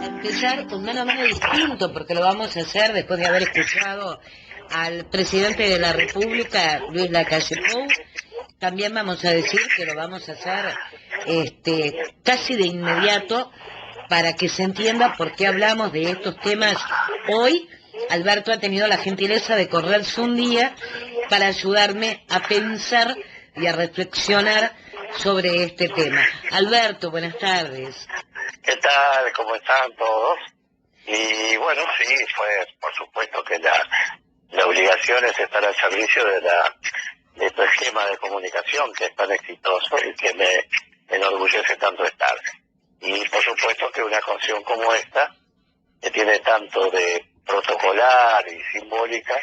Empezar con menos menos distinto, porque lo vamos a hacer después de haber escuchado al presidente de la República, Luis Lacalle Pou. También vamos a decir que lo vamos a hacer casi de inmediato para que se entienda por qué hablamos de estos temas hoy. Alberto ha tenido la gentileza de correrse un día para ayudarme a pensar y a reflexionar sobre este tema. Alberto, buenas tardes. ¿Qué tal? ¿Cómo están todos? Y bueno, sí, fue por supuesto que la obligación es estar al servicio de tu esquema de comunicación que es tan exitoso y que me enorgullece tanto estar. Y por supuesto que una ocasión como esta, que tiene tanto de protocolar y simbólica,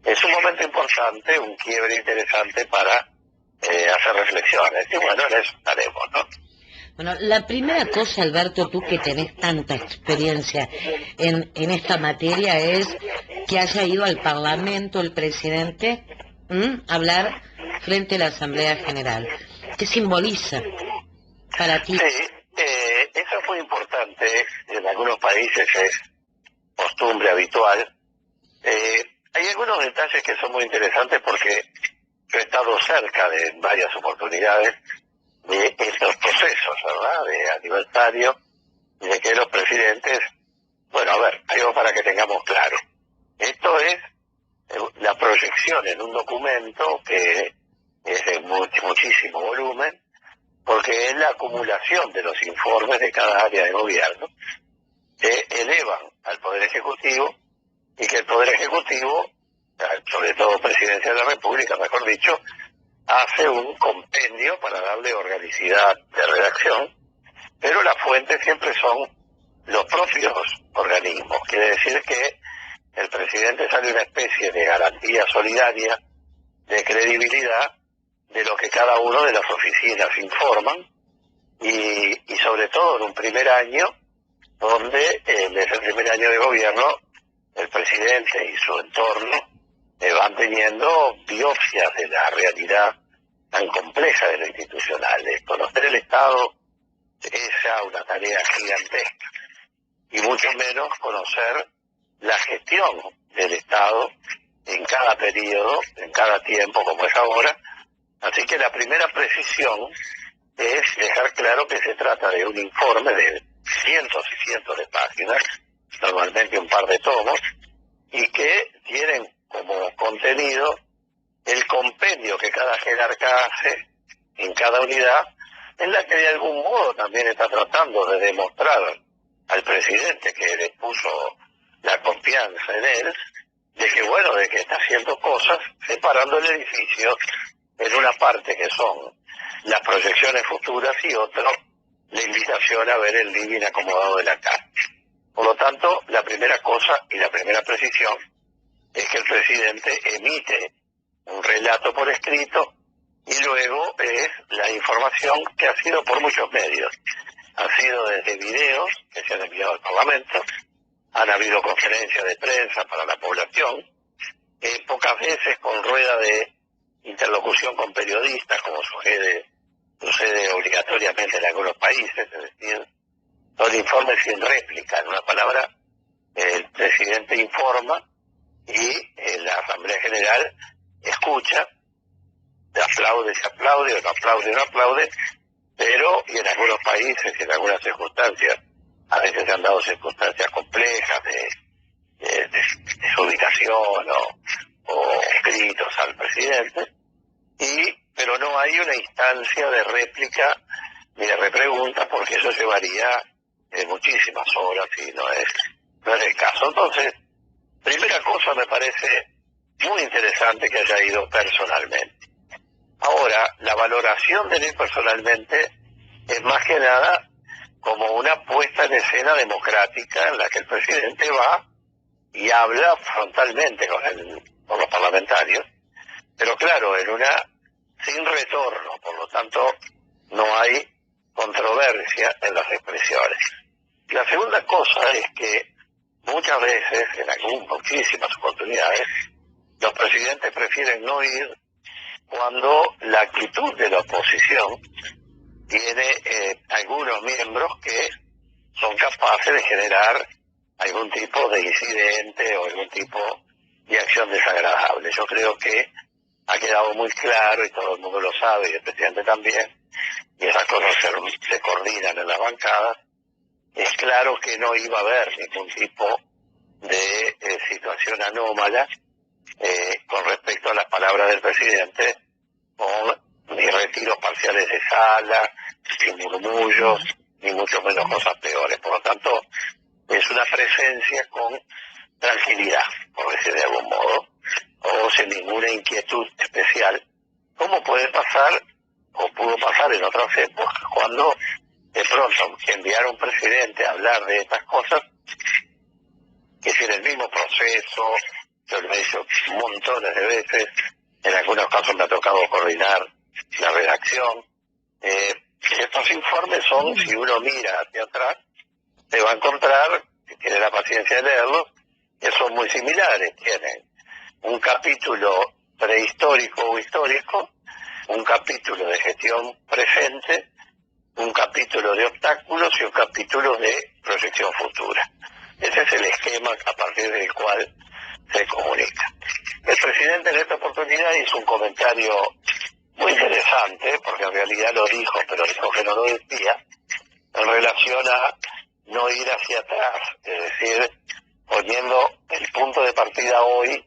es un momento importante, un quiebre interesante para hacer reflexiones. Y bueno, en eso estaremos, ¿no? Bueno, la primera cosa, Alberto, tú que tenés tanta experiencia en esta materia, es que haya ido al Parlamento el presidente a hablar frente a la Asamblea General. ¿Qué simboliza para ti? Sí, eso fue importante. En algunos países es costumbre habitual. Hay algunos detalles que son muy interesantes porque yo he estado cerca de varias oportunidades de estos procesos, ¿verdad?, de aniversario, y de que los presidentes, bueno, a ver, algo para que tengamos claro. Esto es la proyección en un documento que es de muchísimo volumen, porque es la acumulación de los informes de cada área de gobierno que elevan al Poder Ejecutivo y que el Poder Ejecutivo, sobre todo Presidencia de la República, mejor dicho, hace un compendio para darle organicidad de redacción, pero las fuentes siempre son los propios organismos. Quiere decir que el presidente sale una especie de garantía solidaria de credibilidad de lo que cada uno de las oficinas informan y sobre todo en un primer año donde en ese primer año de gobierno el presidente y su entorno van teniendo biopsias de la realidad tan compleja de lo institucional. Conocer el Estado es ya una tarea gigantesca, y mucho menos conocer la gestión del Estado en cada periodo, en cada tiempo, como es ahora. Así que la primera precisión es dejar claro que se trata de un informe de cientos y cientos de páginas, normalmente un par de tomos, y que tienen como contenido el compendio que cada jerarca hace en cada unidad, en la que de algún modo también está tratando de demostrar al presidente que le puso la confianza en él, de que bueno, de que está haciendo cosas, separando el edificio en una parte que son las proyecciones futuras y otro la invitación a ver el living acomodado de la casa. Por lo tanto, la primera cosa y la primera precisión es que el presidente emite un relato por escrito y luego es la información que ha sido por muchos medios. Ha sido desde videos que se han enviado al Parlamento, han habido conferencias de prensa para la población, pocas veces con rueda de interlocución con periodistas, como sucede obligatoriamente en algunos países, es decir, son informes sin réplica. En una palabra, el presidente informa y la Asamblea General escucha, aplaude, se aplaude, o no aplaude, no aplaude, pero, y en algunos países y en algunas circunstancias, a veces se han dado circunstancias complejas de desubicación o gritos al presidente, pero no hay una instancia de réplica ni de repregunta, porque eso llevaría muchísimas horas y no es el caso. Entonces, primera cosa, me parece muy interesante que haya ido personalmente. Ahora, la valoración de él personalmente es más que nada como una puesta en escena democrática en la que el presidente va y habla frontalmente con los parlamentarios, pero claro, sin retorno, por lo tanto no hay controversia en las expresiones. La segunda cosa es que muchas veces, muchísimas oportunidades, los presidentes prefieren no ir cuando la actitud de la oposición tiene algunos miembros que son capaces de generar algún tipo de incidente o algún tipo de acción desagradable. Yo creo que ha quedado muy claro, y todo el mundo lo sabe, y el presidente también, y esas cosas se coordinan en las bancadas. Es claro que no iba a haber ningún tipo de situación anómala con respecto a las palabras del presidente, con ni retiros parciales de sala, ni murmullos, ni mucho menos cosas peores. Por lo tanto, es una presencia con tranquilidad, por decir de algún modo, o sin ninguna inquietud especial, como puede pasar, o pudo pasar en otras épocas, cuando de pronto enviar a un presidente a hablar de estas cosas, que es en el mismo proceso, yo lo he hecho montones de veces, en algunos casos me ha tocado coordinar la redacción. Estos informes son, si uno mira hacia atrás, se va a encontrar, si tiene la paciencia de leerlos, que son muy similares. Tienen un capítulo prehistórico o histórico, un capítulo de gestión presente, un capítulo de obstáculos y un capítulo de proyección futura. Ese es el esquema a partir del cual se comunica. El presidente en esta oportunidad hizo un comentario muy interesante, porque en realidad lo dijo, pero dijo que no lo decía, en relación a no ir hacia atrás, es decir, poniendo el punto de partida hoy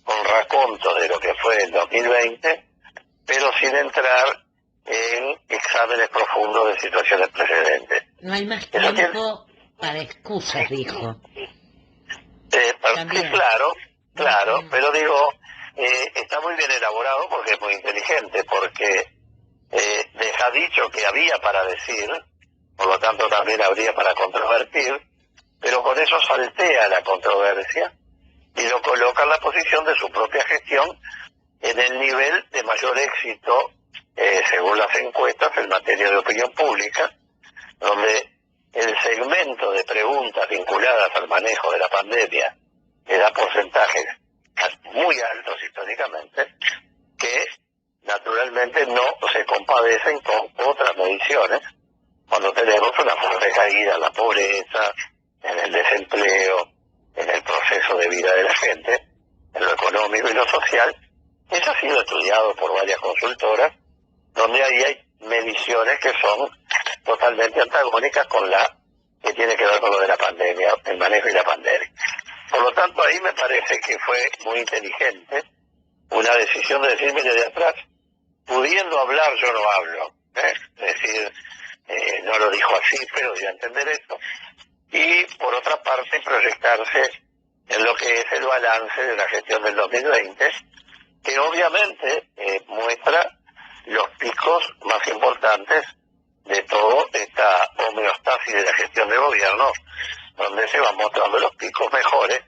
con raconto de lo que fue el 2020, pero sin entrar en exámenes profundos de situaciones precedentes. No hay más tiempo para excusas, dijo. Sí, claro, pero digo, está muy bien elaborado porque es muy inteligente, porque deja dicho que había para decir, por lo tanto también habría para controvertir, pero con eso saltea la controversia y lo coloca en la posición de su propia gestión en el nivel de mayor éxito, según las encuestas, en materia de opinión pública, donde el segmento de preguntas vinculadas al manejo de la pandemia le da porcentajes muy altos históricamente, que naturalmente no se compadecen con otras mediciones, cuando tenemos una fuerte caída en la pobreza, en el desempleo, en el proceso de vida de la gente, en lo económico y lo social. Eso ha sido estudiado por varias consultoras, donde ahí hay mediciones que son totalmente antagónicas con la que tiene que ver con lo de la pandemia, el manejo y la pandemia. Por lo tanto, ahí me parece que fue muy inteligente una decisión de decir, mire, de atrás, pudiendo hablar, yo no hablo. Es decir, no lo dijo así, pero dio a entender eso. Y, por otra parte, proyectarse en lo que es el balance de la gestión del 2020, que obviamente muestra los picos más importantes de toda esta homeostasis de la gestión de gobierno, donde se van mostrando los picos mejores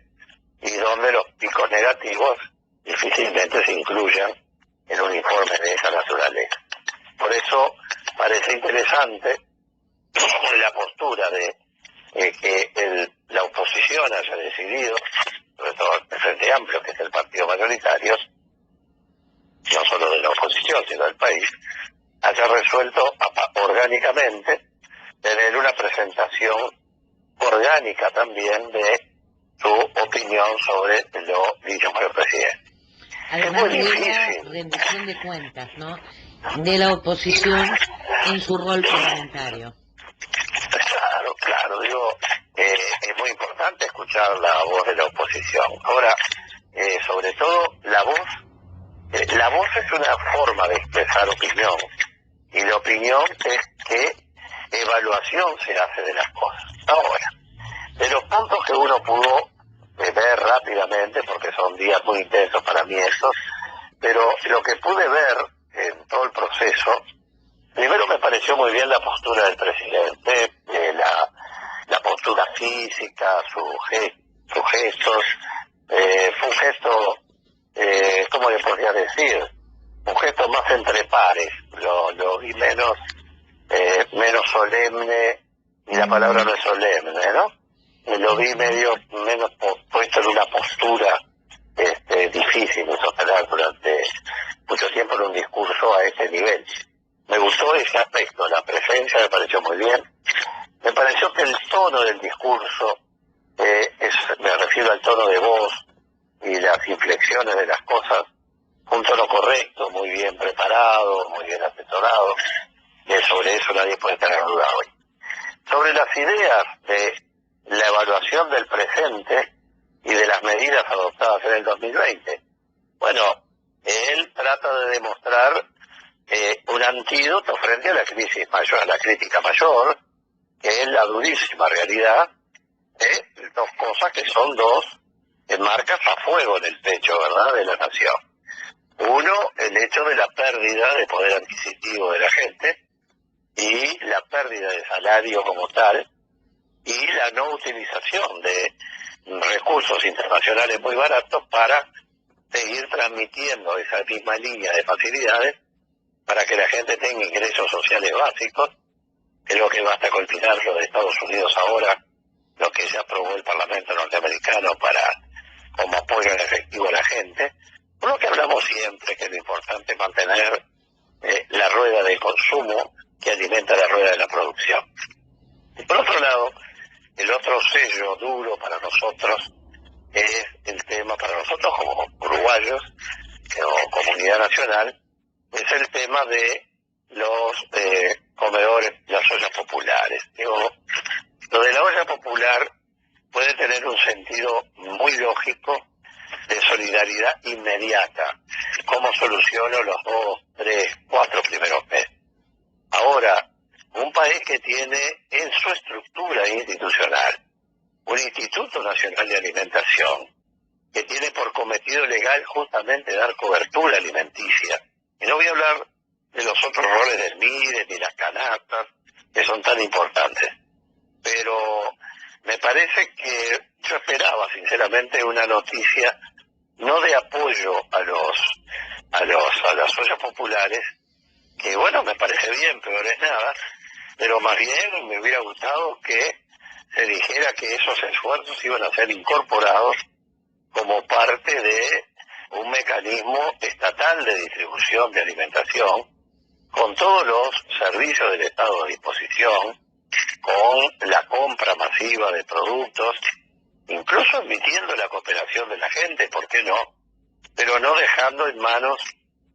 y donde los picos negativos difícilmente se incluyan en un informe de esa naturaleza. Por eso parece interesante la postura de que la oposición haya decidido, sobre todo el Frente Amplio, que es el partido mayoritario, no solo de la oposición, sino del país, haya resuelto orgánicamente tener una presentación orgánica también de su opinión sobre lo dicho por el presidente. Además de la rendición de cuentas, ¿no?, de la oposición en su rol parlamentario. Claro, digo, es muy importante escuchar la voz de la oposición. Ahora, sobre todo, la voz es una forma de expresar opinión, y la opinión es que evaluación se hace de las cosas. Ahora, de los puntos que uno pudo ver rápidamente, porque son días muy intensos para mí estos, pero lo que pude ver en todo el proceso, primero me pareció muy bien la postura del presidente, la postura física, sus gestos. Fue un gesto, ¿cómo le podría decir? Un gesto más entre pares, lo vi menos solemne, y la palabra no es solemne, ¿no? Lo vi menos puesto en una postura difícil de sostener durante mucho tiempo en un discurso a ese nivel. Me gustó ese aspecto, la presencia me pareció muy bien, Me pareció que el tono del discurso, me refiero al tono de voz y las inflexiones de las cosas, un tono correcto, muy bien preparado, muy bien asesorado, y sobre eso nadie puede tener duda hoy. Sobre las ideas de la evaluación del presente y de las medidas adoptadas en el 2020, bueno, él trata de demostrar un antídoto frente a la crisis mayor, a la crítica mayor, que es la durísima realidad de dos cosas que son dos marcas a fuego en el pecho, ¿verdad?, de la nación. Uno, el hecho de la pérdida de poder adquisitivo de la gente y la pérdida de salario como tal y la no utilización de recursos internacionales muy baratos para seguir transmitiendo esa misma línea de facilidades para que la gente tenga ingresos sociales básicos. Creo que basta culminar lo de Estados Unidos ahora, lo que ya aprobó el Parlamento norteamericano como apoyo en efectivo a la gente. Por lo que hablamos siempre, que lo importante es mantener la rueda de consumo que alimenta la rueda de la producción. Y por otro lado, el otro sello duro para nosotros es el tema, para nosotros como uruguayos, como comunidad nacional, es el tema de los comedores, las ollas populares. Digo, lo de la olla popular puede tener un sentido muy lógico de solidaridad inmediata. ¿Cómo soluciono los 2, 3, 4 primeros meses? Ahora, un país que tiene en su estructura institucional un Instituto Nacional de Alimentación, que tiene por cometido legal justamente dar cobertura alimenticia, y no voy a hablar de los otros roles del MIDE ni las canastas, que son tan importantes, pero me parece que yo esperaba sinceramente una noticia no de apoyo a las ollas populares, que bueno, me parece bien, peor es nada, pero más bien me hubiera gustado que se dijera que esos esfuerzos iban a ser incorporados como parte de un mecanismo estatal de distribución de alimentación, con todos los servicios del Estado a disposición, con la compra masiva de productos, incluso admitiendo la cooperación de la gente, ¿por qué no? Pero no dejando en manos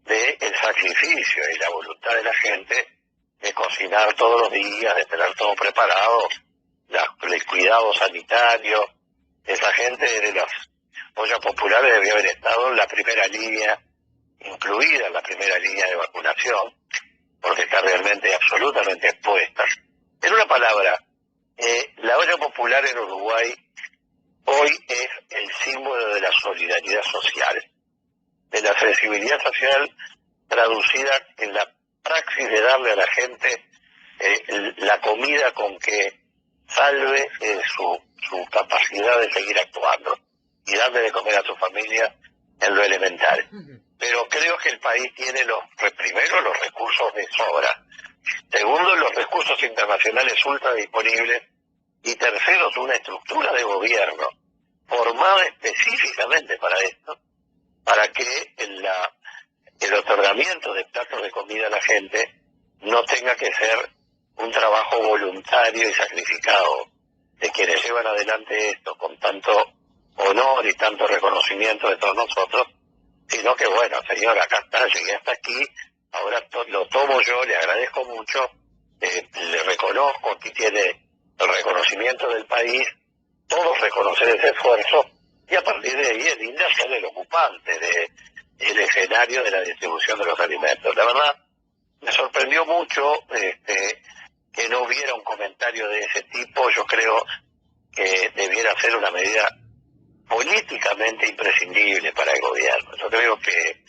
del sacrificio y la voluntad de la gente de cocinar todos los días, de tener todo preparado, el cuidado sanitario. Esa gente de las ollas populares debía haber estado en la primera línea, incluida en la primera línea de vacunación, porque está realmente absolutamente expuesta. En una palabra, la olla popular en Uruguay hoy es el símbolo de la solidaridad social, de la sensibilidad social traducida en la praxis de darle a la gente la comida con que salve su capacidad de seguir actuando y darle de comer a su familia en lo elemental. Pero creo que el país tiene primero los recursos de sobra, segundo los recursos internacionales ultra disponibles y tercero una estructura de gobierno formada específicamente para esto, para que el otorgamiento de platos de comida a la gente no tenga que ser un trabajo voluntario y sacrificado de quienes llevan adelante esto con tanto honor y tanto reconocimiento de todos nosotros, sino que bueno, señor, acá está, llegué hasta aquí, ahora lo tomo yo, le agradezco mucho, le reconozco, aquí tiene el reconocimiento del país, todos reconocer ese esfuerzo, y a partir de ahí el INDA ser el ocupante del escenario de la distribución de los alimentos. La verdad, me sorprendió mucho que no hubiera un comentario de ese tipo. Yo creo que debiera ser una medida políticamente imprescindible para el gobierno. Yo creo que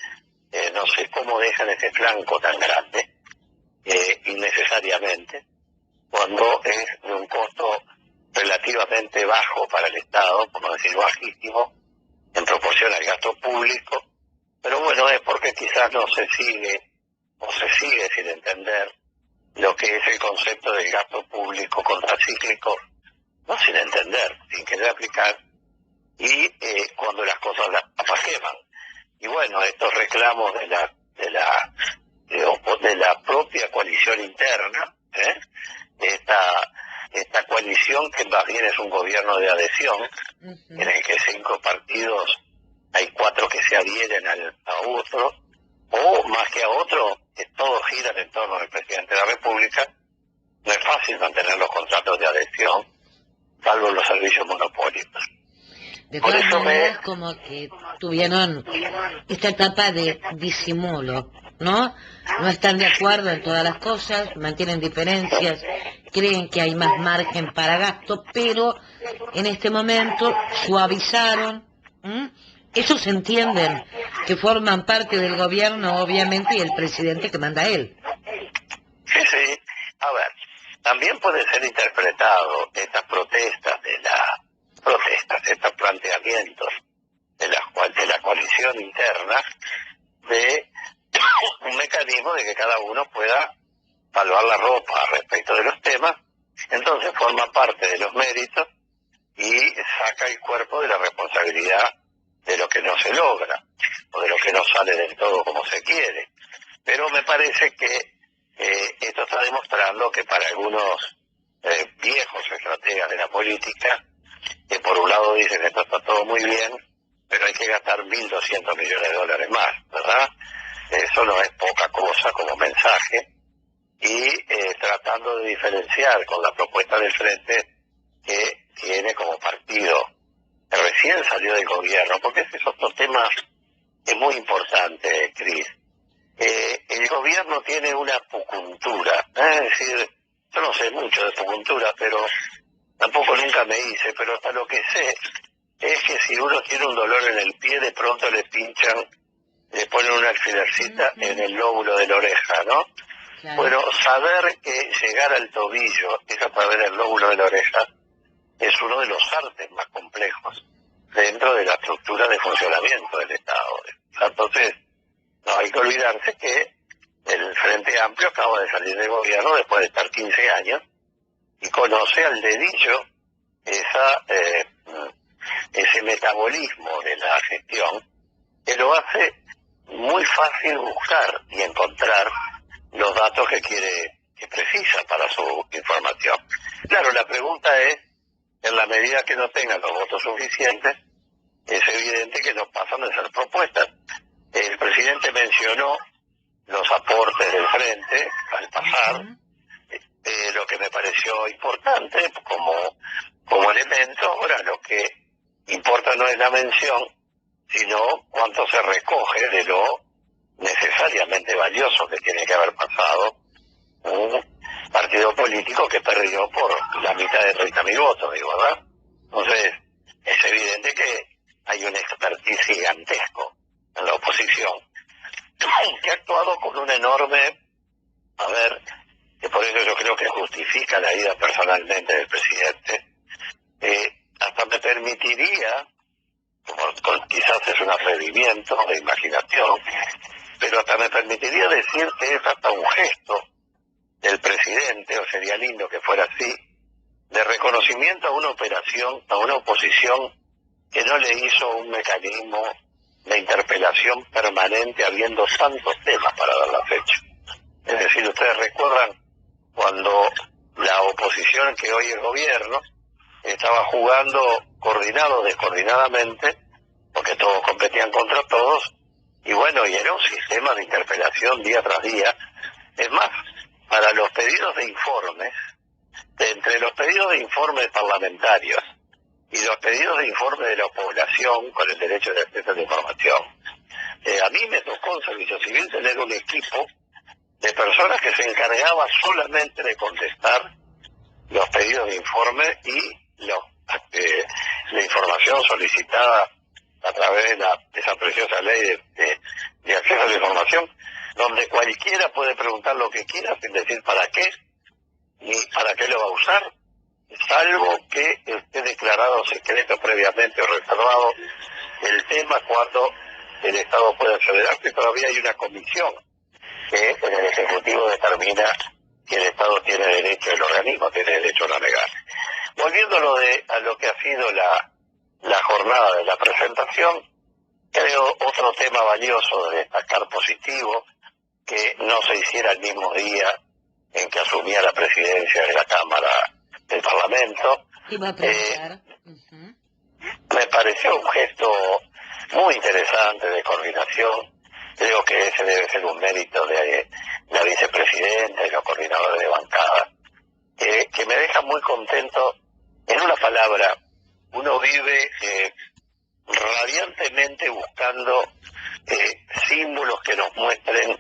no sé cómo dejan ese flanco tan grande innecesariamente, cuando es de un costo relativamente bajo para el Estado, por no decir bajísimo, en proporción al gasto público, pero bueno, es porque quizás no se sigue o se sigue sin entender lo que es el concepto del gasto público contracíclico, no sin entender, sin querer aplicar, y cuando las cosas las queman. Y bueno, estos reclamos de la propia coalición interna, esta coalición que más bien es un gobierno de adhesión, en el que 5 partidos, hay 4 que se adhieren a otro, o más que a otro, que todos giran en torno al presidente de la República. No es fácil mantener los contratos de adhesión, salvo los servicios monopólicos. De todas maneras, como que tuvieron esta etapa de disimulo, ¿no? No están de acuerdo en todas las cosas, mantienen diferencias, creen que hay más margen para gasto, pero en este momento suavizaron. Ellos entienden que forman parte del gobierno, obviamente, y el presidente que manda él. Sí. A ver, también puede ser interpretado estas protestas, estos planteamientos de la coalición interna, de un mecanismo de que cada uno pueda salvar la ropa respecto de los temas, entonces forma parte de los méritos y saca el cuerpo de la responsabilidad de lo que no se logra o de lo que no sale del todo como se quiere. Pero me parece que esto está demostrando que para algunos viejos estrategas de la política, que por un lado dicen que esto está todo muy bien, pero hay que gastar 1.200 millones de dólares más, ¿verdad? Eso no es poca cosa como mensaje, y tratando de diferenciar con la propuesta del Frente, que tiene como partido, que recién salió del gobierno, porque ese es otro tema que es muy importante, Cris. El gobierno tiene una pucuntura, es decir, yo no sé mucho de pucuntura, pero tampoco nunca me hice, pero hasta lo que sé es que si uno tiene un dolor en el pie, de pronto le pinchan, le ponen una alfilercita en el lóbulo de la oreja, ¿no? Claro. Bueno, saber que llegar al tobillo es a través del lóbulo de la oreja es uno de los artes más complejos dentro de la estructura de funcionamiento del Estado. Entonces, no hay que olvidarse que el Frente Amplio acaba de salir del gobierno después de estar 15 años y conoce al dedillo ese metabolismo de la gestión, que lo hace muy fácil buscar y encontrar los datos que precisa para su información. Claro, la pregunta es, en la medida que no tengan los votos suficientes, es evidente que no pasan de ser propuestas. El presidente mencionó los aportes del Frente al pasar, lo que me pareció importante como elemento. Ahora, lo que importa no es la mención, sino cuánto se recoge de lo necesariamente valioso que tiene que haber pasado un partido político que perdió por la mitad de 30.000 votos, ¿verdad? Entonces, es evidente que hay un expertise gigantesco en la oposición, que ha actuado con un enorme, que por eso yo creo que justifica la ida personalmente del presidente. Hasta me permitiría, quizás es un atrevimiento de imaginación, pero hasta me permitiría decir que es hasta un gesto del presidente, o sería lindo que fuera así, de reconocimiento a una oposición que no le hizo un mecanismo de interpelación permanente habiendo tantos temas para dar la fecha. Es decir, ustedes recuerdan cuando la oposición que hoy es gobierno estaba jugando coordinado o descoordinadamente, porque todos competían contra todos, y bueno, y era un sistema de interpelación día tras día. Es más, para los pedidos de informes, entre los pedidos de informes parlamentarios y los pedidos de informe de la población con el derecho de acceso a la información, a mí me tocó en Servicio Civil tener un equipo de personas que se encargaba solamente de contestar los pedidos de informe y la información solicitada a través de esa preciosa ley de acceso a la información, donde cualquiera puede preguntar lo que quiera sin decir para qué, ni para qué lo va a usar, salvo que esté declarado secreto previamente o reservado el tema cuando el Estado puede acceder a esto, y todavía hay una comisión que en el Ejecutivo determina que el Estado tiene derecho, el organismo tiene derecho a no negar. Volviendo a lo que ha sido la jornada de la presentación, creo otro tema valioso de destacar positivo, que no se hiciera el mismo día en que asumía la presidencia de la Cámara del Parlamento. Iba a preguntar. Me pareció un gesto muy interesante de coordinación. Creo que ese debe ser un mérito de la vicepresidenta y los coordinadores de bancada, que me deja muy contento. En una palabra, uno vive radiantemente buscando símbolos que nos muestren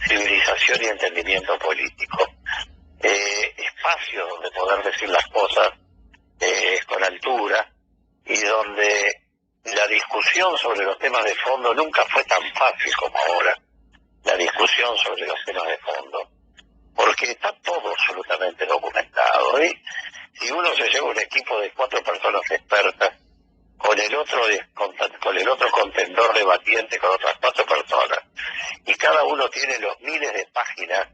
civilización y entendimiento político. Espacios donde poder decir las cosas con altura y donde la discusión sobre los temas de fondo nunca fue tan fácil como ahora, la discusión sobre los temas de fondo, porque está todo absolutamente documentado. Y si uno se lleva un equipo de 4 personas expertas con el otro contendor debatiente con otras 4 personas, y cada uno tiene los miles de páginas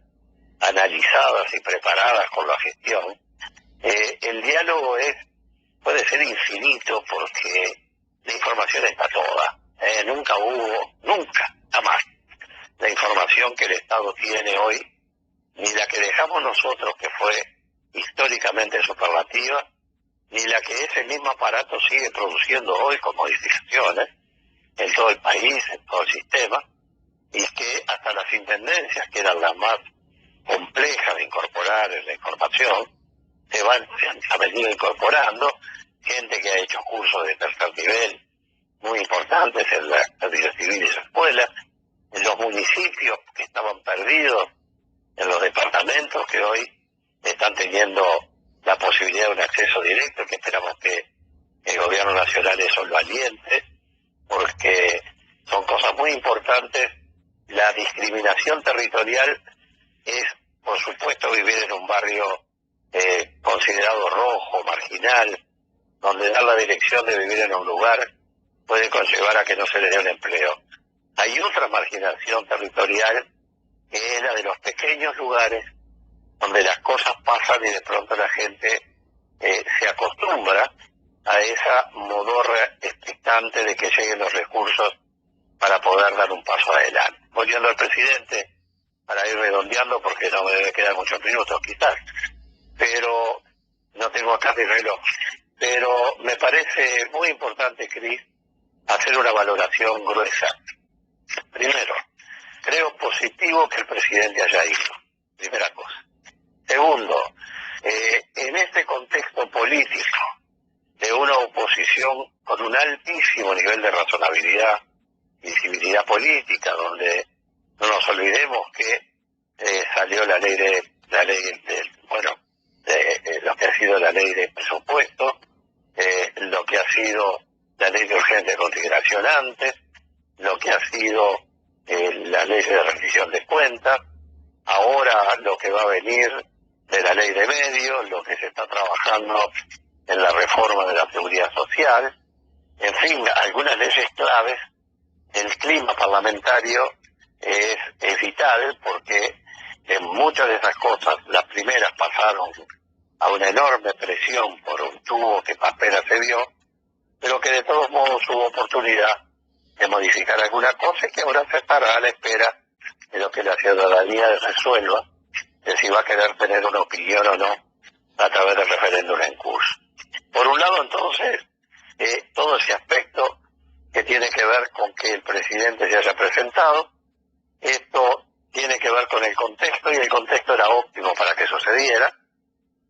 analizadas y preparadas con la gestión, el diálogo puede ser infinito porque la información está toda. Nunca, jamás, la información que el Estado tiene hoy, ni la que dejamos nosotros, que fue históricamente superlativa, ni la que ese mismo aparato sigue produciendo hoy con modificaciones en todo el país, en todo el sistema, y que hasta las intendencias, que eran las más complejas de incorporar en la información, se han venido incorporando gente que ha hecho cursos de tercer nivel muy importantes en la vida civil y la escuela, en los municipios que estaban perdidos, en los departamentos que hoy están teniendo la posibilidad de un acceso directo, que esperamos que el gobierno nacional eso lo aliente, porque son cosas muy importantes. La discriminación territorial es, por supuesto, vivir en un barrio considerado rojo, marginal, donde dar la dirección de vivir en un lugar puede conllevar a que no se le dé un empleo. Hay otra marginación territorial, que es la de los pequeños lugares donde las cosas pasan y de pronto la gente se acostumbra a esa modorra expectante de que lleguen los recursos para poder dar un paso adelante. Volviendo al presidente, para ir redondeando, porque no me debe quedar muchos minutos quizás, pero no tengo acá mi reloj, pero me parece muy importante, Cris, hacer una valoración gruesa. Primero, creo positivo que el presidente haya ido, primera cosa. Segundo, en este contexto político de una oposición con un altísimo nivel de razonabilidad y civilidad política, donde no nos olvidemos que salió lo que ha sido la ley de presupuesto, lo que ha sido la ley de urgente consideración antes, lo que ha sido la ley de rendición de cuentas, ahora lo que va a venir de la ley de medios, lo que se está trabajando en la reforma de la seguridad social, en fin, algunas leyes claves. El clima parlamentario es vital porque en muchas de esas cosas, las primeras pasaron a una enorme presión por un tubo que apenas se vio, pero que de todos modos hubo oportunidad de modificar alguna cosa y que ahora se estará a la espera de lo que la ciudadanía resuelva, de si va a querer tener una opinión o no a través del referéndum en curso. Por un lado, entonces, todo ese aspecto que tiene que ver con que el presidente se haya presentado, esto tiene que ver con el contexto, y el contexto era óptimo para que sucediera.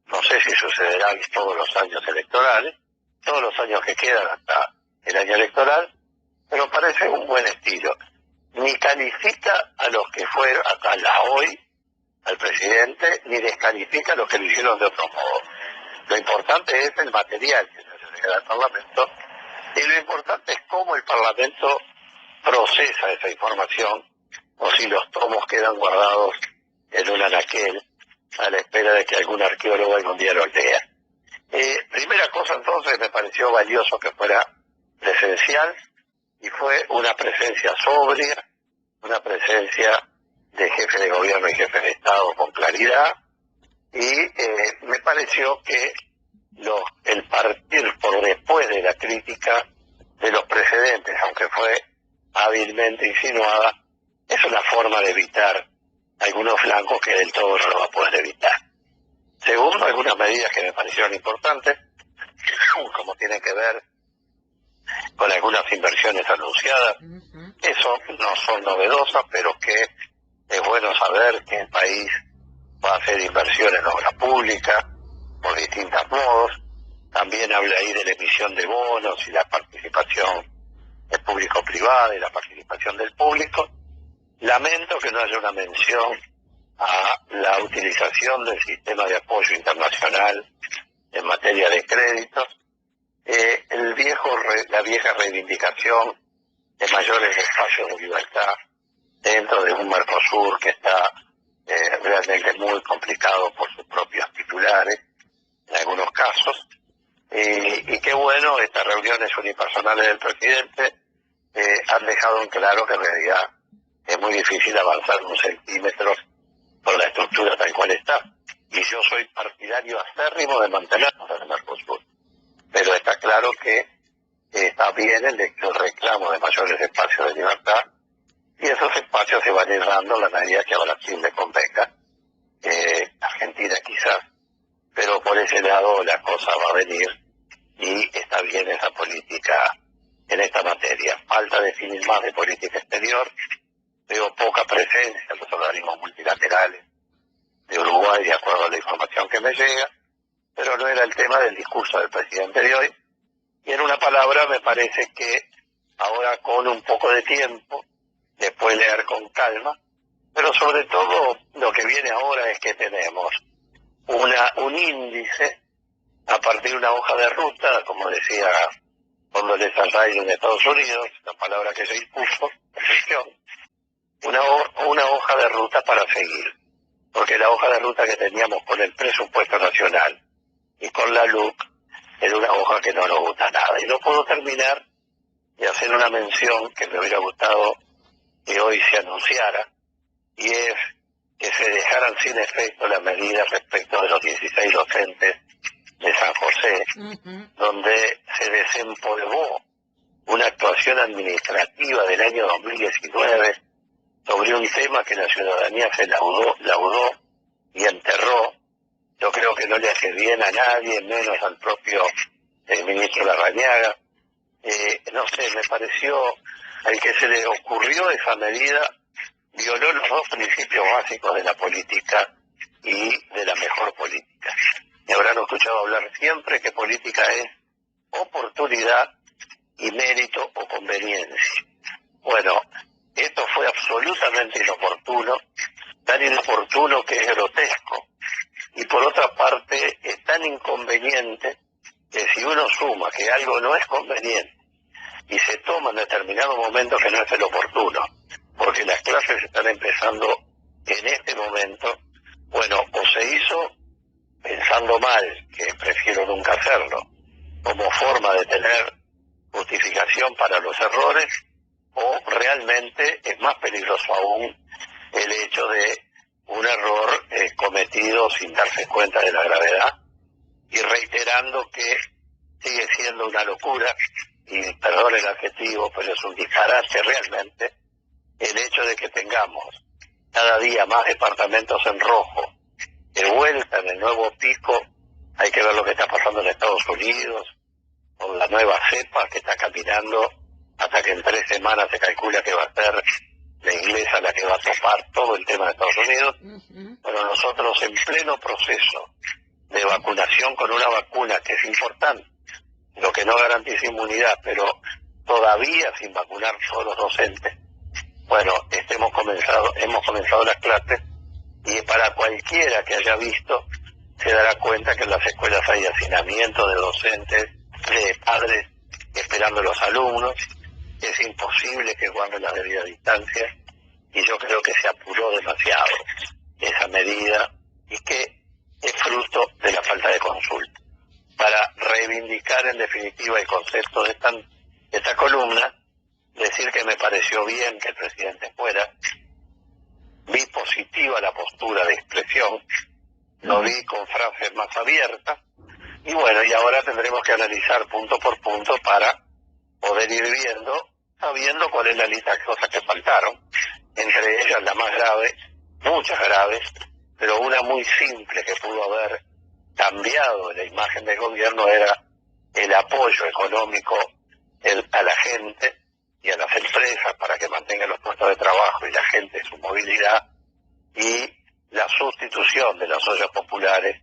No sé si sucederá todos los años electorales, todos los años que quedan hasta el año electoral, pero parece un buen estilo. Ni califica a los que fueron hasta la hoy al presidente, ni descalifica a los que lo hicieron de otro modo. Lo importante es el material que se llega al Parlamento, y lo importante es cómo el Parlamento procesa esa información, o si los tomos quedan guardados en un anaquel a la espera de que algún arqueólogo algún día los lea. Primera cosa, entonces, me pareció valioso que fuera presencial, y fue una presencia sobria, una presencia de jefe de gobierno y jefe de Estado con claridad, y me pareció que el partir por después de la crítica de los precedentes, aunque fue hábilmente insinuada, es una forma de evitar algunos flancos que del todo no lo va a poder evitar. Segundo, algunas medidas que me parecieron importantes, como tienen que ver con algunas inversiones anunciadas. Eso no son novedosas, pero que es bueno saber que el país va a hacer inversión en obra pública por distintos modos. También habla ahí de la emisión de bonos y la participación público-privada y la participación del público. Lamento que no haya una mención a la utilización del sistema de apoyo internacional en materia de créditos. La vieja reivindicación de mayores espacios de libertad dentro de un Mercosur que está realmente muy complicado por sus propios titulares en algunos casos. Y qué bueno, estas reuniones unipersonales del presidente han dejado en claro que en realidad es muy difícil avanzar un centímetro por la estructura tal cual está. Y yo soy partidario acérrimo de mantenernos en el Mercosur. Pero está claro que está bien el reclamo de mayores espacios de libertad, y esos espacios se van a ir dando la medida que a Brasil le convenga, Argentina quizás, pero por ese lado la cosa va a venir y está bien esa política en esta materia. Falta definir más de política exterior, veo poca presencia en los organismos multilaterales de Uruguay de acuerdo a la información que me llega, pero no era el tema del discurso del presidente de hoy. Y en una palabra, me parece que ahora con un poco de tiempo, después leer con calma, pero sobre todo lo que viene ahora es que tenemos un índice a partir de una hoja de ruta, como decía Condoleezza Rice en Estados Unidos, la palabra que se impuso, una hoja de ruta para seguir, porque la hoja de ruta que teníamos con el presupuesto nacional y con la LUC era una hoja que no nos gusta nada. Y no puedo terminar de hacer una mención que me hubiera gustado que hoy se anunciara, y es que se dejaran sin efecto las medidas respecto de los 16 docentes de San José, donde se desempolvó una actuación administrativa del año 2019 sobre un tema que la ciudadanía se laudó y enterró. Yo creo que no le hace bien a nadie, menos al propio ministro Larrañaga. No sé, me pareció, al que se le ocurrió esa medida, violó los dos principios básicos de la política y de la mejor política. Me habrán escuchado hablar siempre que política es oportunidad y mérito o conveniencia. Bueno, esto fue absolutamente inoportuno, tan inoportuno que es grotesco, y por otra parte es tan inconveniente que si uno suma que algo no es conveniente y se toma en determinado momento que no es el oportuno, porque las clases están empezando en este momento, bueno, o se hizo pensando mal, que prefiero nunca hacerlo, como forma de tener justificación para los errores, o realmente es más peligroso aún el hecho de un error cometido sin darse cuenta de la gravedad, y reiterando que sigue siendo una locura, y perdón el adjetivo, pero es un disparate realmente, el hecho de que tengamos cada día más departamentos en rojo, de vuelta en el nuevo pico. Hay que ver lo que está pasando en Estados Unidos, con la nueva cepa que está caminando, hasta que en 3 semanas se calcula que va a ser la inglesa la que va a topar todo el tema de Estados Unidos. Bueno, nosotros en pleno proceso de vacunación con una vacuna que es importante, lo que no garantiza inmunidad, pero todavía sin vacunar todos los docentes. Bueno, hemos comenzado las clases, y para cualquiera que haya visto se dará cuenta que en las escuelas hay hacinamiento de docentes, de padres esperando a los alumnos. Es imposible que guarden la debida distancia, y yo creo que se apuró demasiado esa medida, y que es fruto de la falta de consulta. Para reivindicar en definitiva el concepto de esta columna, decir que me pareció bien que el presidente fuera, vi positiva la postura de expresión, lo vi con frases más abiertas, y bueno, y ahora tendremos que analizar punto por punto para poder ir viendo, sabiendo cuál es la lista de cosas que faltaron, entre ellas la más grave, muchas graves, pero una muy simple que pudo haber cambiado la imagen del gobierno era el apoyo económico a la gente y a las empresas para que mantengan los puestos de trabajo y la gente su movilidad, y la sustitución de las ollas populares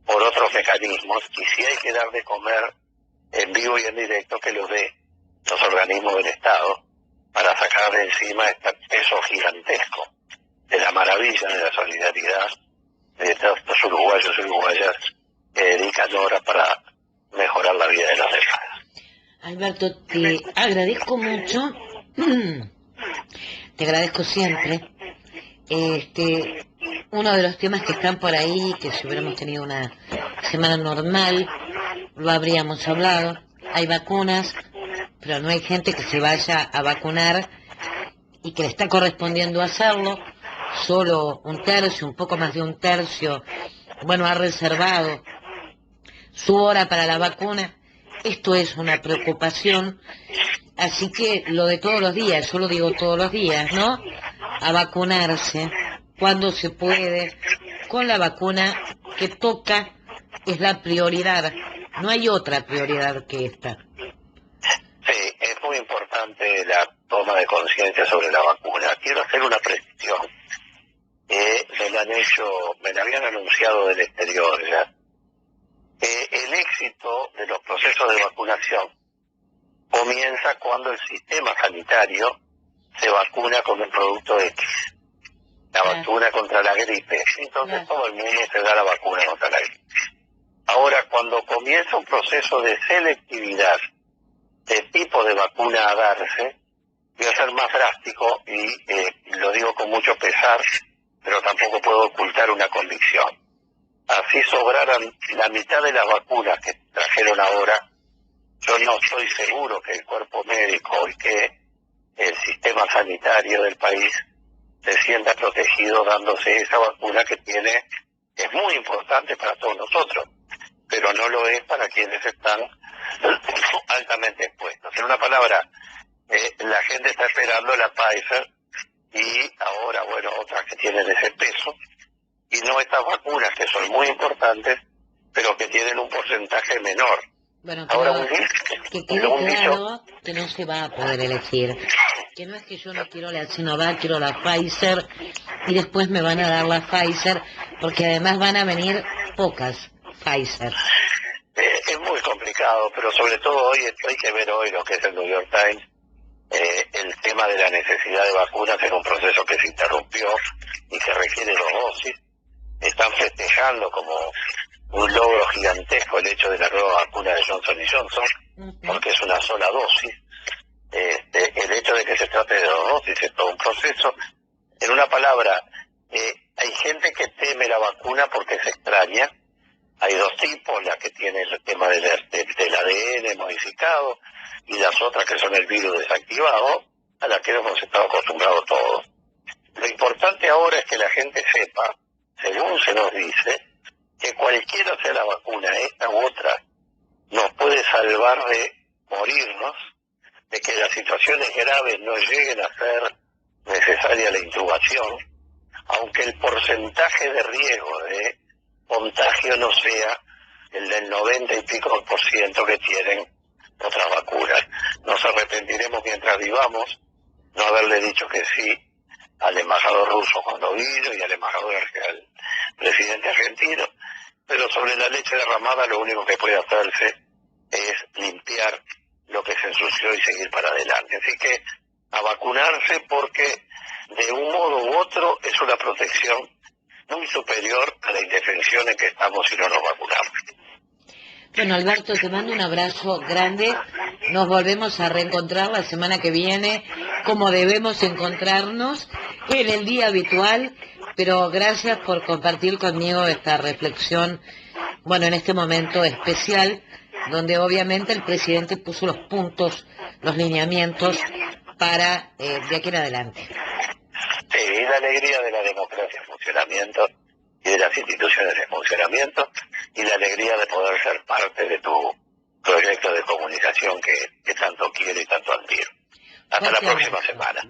por otros mecanismos, y si hay que dar de comer en vivo y en directo, que lo dé los organismos del Estado para sacar de encima este peso gigantesco de la maravilla de la solidaridad de todos los uruguayos y uruguayas que dedican horas para mejorar la vida de los demás. Alberto, te agradezco mucho, te agradezco siempre. Uno de los temas que están por ahí, que si hubiéramos tenido una semana normal, lo habríamos hablado. Hay vacunas, pero no hay gente que se vaya a vacunar y que le está correspondiendo hacerlo. Solo un tercio, un poco más de un tercio, ha reservado su hora para la vacuna. Esto es una preocupación, así que lo de todos los días, yo lo digo todos los días, ¿no? A vacunarse cuando se puede, con la vacuna que toca, es la prioridad, no hay otra prioridad que esta. Sí, es muy importante la toma de conciencia sobre la vacuna. Quiero hacer una precisión. Me la habían anunciado del exterior ya. El éxito de los procesos de vacunación comienza cuando el sistema sanitario se vacuna con un producto X, la vacuna contra la gripe. Entonces todo el mundo se da la vacuna contra la gripe. Ahora, cuando comienza un proceso de selectividad de tipo de vacuna a darse, voy a ser más drástico y lo digo con mucho pesar, pero tampoco puedo ocultar una convicción. Así sobraran la mitad de las vacunas que trajeron ahora, yo no estoy seguro que el cuerpo médico y que el sistema sanitario del país se sienta protegido dándose esa vacuna que es muy importante para todos nosotros, pero no lo es para quienes están altamente expuestos. En una palabra, la gente está esperando la Pfizer y ahora, otras que tienen ese peso, y no estas vacunas que son muy importantes, pero que tienen un porcentaje menor. Ahora, que quede claro que no se va a poder elegir, que no es que yo no quiero la Sinovac, quiero la Pfizer, y después me van a dar la Pfizer, porque además van a venir pocas Pfizer. Es muy complicado, pero sobre todo hay que ver hoy lo que es el New York Times, el tema de la necesidad de vacunas en un proceso que se interrumpió y que requiere 2 dosis. Están festejando como un logro gigantesco el hecho de la nueva vacuna de Johnson & Johnson, porque es una sola dosis. El hecho de que se trate de 2 dosis es todo un proceso. En una palabra, hay gente que teme la vacuna porque se extraña. Hay 2 tipos, la que tiene el tema del ADN modificado y las otras que son el virus desactivado, a la que hemos estado acostumbrados todos. Lo importante ahora es que la gente sepa, según se nos dice, que cualquiera sea la vacuna, esta u otra, nos puede salvar de morirnos, de que las situaciones graves no lleguen a ser necesaria la intubación, aunque el porcentaje de riesgo de contagio no sea el del 90 y pico % que tienen otras vacunas. Nos arrepentiremos mientras vivamos no haberle dicho que sí al embajador ruso cuando vino y al al presidente argentino, pero sobre la leche derramada lo único que puede hacerse es limpiar lo que se ensució y seguir para adelante. Así que a vacunarse, porque de un modo u otro es una protección muy superior a la indefensión en que estamos si no nos vacunamos. Bueno, Alberto, te mando un abrazo grande. Nos volvemos a reencontrar la semana que viene, como debemos encontrarnos, en el día habitual, pero gracias por compartir conmigo esta reflexión, en este momento especial, donde obviamente el presidente puso los puntos, los lineamientos para de aquí en adelante. Sí, y la alegría de la democracia en funcionamiento y de las instituciones en funcionamiento, y la alegría de poder ser parte de tu proyecto de comunicación que tanto quiero y tanto admiro. Hasta la próxima semana.